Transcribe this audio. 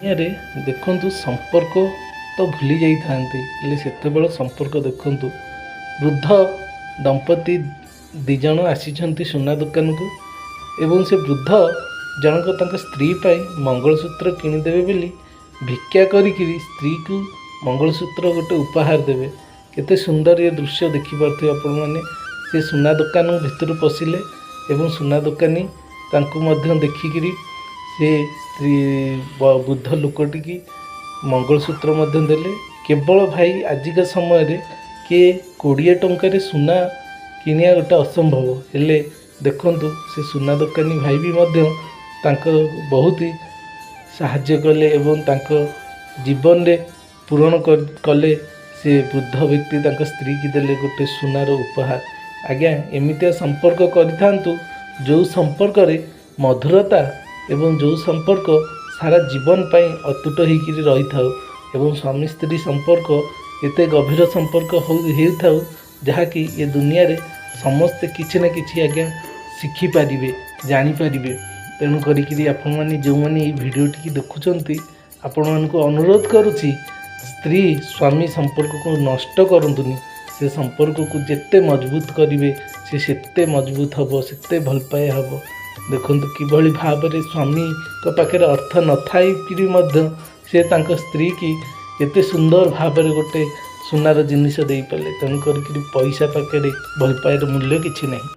ଦୁନିଆରେ ଦେଖନ୍ତୁ ସମ୍ପର୍କ ତ ଭୁଲି ଯାଇଥାନ୍ତି, ହେଲେ ସେତେବେଳେ ସମ୍ପର୍କ ଦେଖନ୍ତୁ। ବୃଦ୍ଧ ଦମ୍ପତି ଦୁଇ ଜଣ ଆସିଛନ୍ତି ସୁନା ଦୋକାନକୁ ଏବଂ ସେ ବୃଦ୍ଧ ଜଣକ ତାଙ୍କ ସ୍ତ୍ରୀ ପାଇଁ ମଙ୍ଗଳସୂତ୍ର କିଣିଦେବେ ବୋଲି ଭିକ୍ଷା କରିକିରି ସ୍ତ୍ରୀକୁ ମଙ୍ଗଳସୂତ୍ର ଗୋଟେ ଉପହାର ଦେବେ। କେତେ ସୁନ୍ଦର ଏ ଦୃଶ୍ୟ ଦେଖିପାରୁଥିବେ ଆପଣମାନେ। ସେ ସୁନା ଦୋକାନ ଭିତରୁ ପଶିଲେ ଏବଂ ସୁନା ଦୋକାନୀ ତାଙ୍କୁ ମଧ୍ୟ ଦେଖିକିରି ସେ ସ୍ତ୍ରୀ ବୃଦ୍ଧ ଲୋକଟିକି ମଙ୍ଗଳସୂତ୍ର ମଧ୍ୟ ଦେଲେ। କେବଳ ଭାଇ ଆଜିକା ସମୟରେ କିଏ 20 ଟଙ୍କାରେ ସୁନା କିଣିବା ଗୋଟେ ଅସମ୍ଭବ, ହେଲେ ଦେଖନ୍ତୁ ସେ ସୁନା ଦୋକାନୀ ଭାଇ ବି ମଧ୍ୟ ତାଙ୍କ ବହୁତ ସାହାଯ୍ୟ କଲେ ଏବଂ ତାଙ୍କ ଜୀବନରେ ପୂରଣ କଲେ। ସେ ବୃଦ୍ଧ ବ୍ୟକ୍ତି ତାଙ୍କ ସ୍ତ୍ରୀକି ଦେଲେ ଗୋଟେ ସୁନାର ଉପହାର। ଆଜ୍ଞା, ଏମିତିଆ ସମ୍ପର୍କ କରିଥାନ୍ତୁ ଯେଉଁ ସମ୍ପର୍କରେ ମଧୁରତା ଏବଂ ଯେଉଁ ସମ୍ପର୍କ ସାରା ଜୀବନ ପାଇଁ ଅତୁଟ ହେଇକିରି ରହିଥାଉ ଏବଂ ସ୍ୱାମୀ ସ୍ତ୍ରୀ ସମ୍ପର୍କ ଏତେ ଗଭୀର ସମ୍ପର୍କ ହେଉଥାଉ ଯାହାକି ଏ ଦୁନିଆରେ ସମସ୍ତେ କିଛି ନା କିଛି ଆଜ୍ଞା ଶିଖିପାରିବେ, ଜାଣିପାରିବେ। ତେଣୁ କରିକିରି ଆପଣମାନେ ଯେଉଁମାନେ ଏଇ ଭିଡ଼ିଓଟିକି ଦେଖୁଛନ୍ତି, ଆପଣମାନଙ୍କୁ ଅନୁରୋଧ କରୁଛି ସ୍ତ୍ରୀ ସ୍ୱାମୀ ସମ୍ପର୍କକୁ ନଷ୍ଟ କରନ୍ତୁନି। ସେ ସମ୍ପର୍କକୁ ଯେତେ ମଜବୁତ କରିବେ ସେ ସେତେ ମଜବୁତ ହେବ, ସେତେ ଭଲ ପାଇବା ହେବ। ଦେଖନ୍ତୁ କିଭଳି ଭାବରେ ସ୍ୱାମୀଙ୍କ ପାଖରେ ଅର୍ଥ ନଥାଇକିରି ମଧ୍ୟ ସେ ତାଙ୍କ ସ୍ତ୍ରୀକି ଏତେ ସୁନ୍ଦର ଭାବରେ ଗୋଟେ ସୁନାର ଜିନିଷ ଦେଇପାରିଲେ। ତେଣୁ କରିକିରି ପଇସା ପାଖରେ ଭଲ ପାଇବାର ମୂଲ୍ୟ କିଛି ନାହିଁ।